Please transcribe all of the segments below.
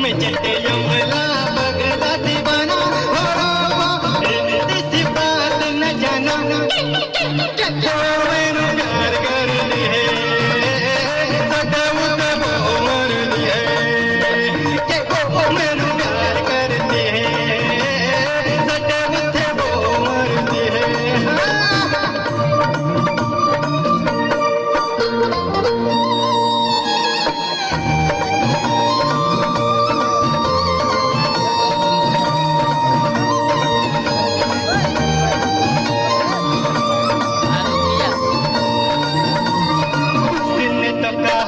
मैं चटे यमला बगला दीवाना सी बात न जाना मैनू प्यार करनी है सदा वो मरनी है मैनू प्यार करनी है सदा वो मरनी है।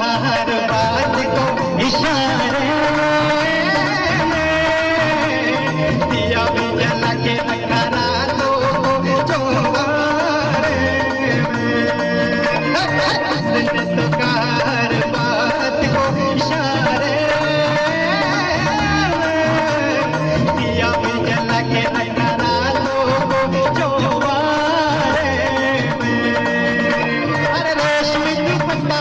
हर बात को इशारे दिया भी जला के रखा रातों जो तो हर बात को इशारे दिया भी जला के रखा रातों जो अरे रेशमी दुपट्टा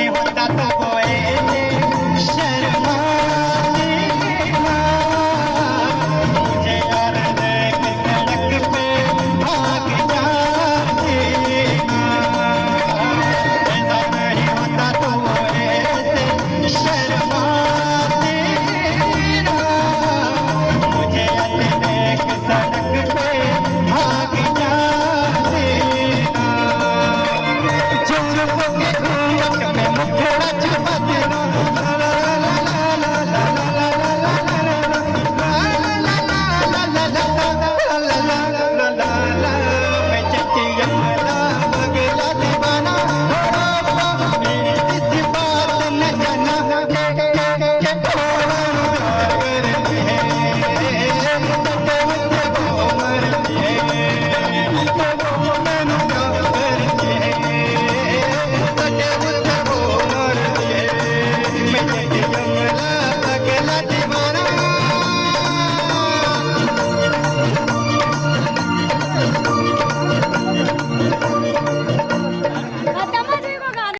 फेंका तो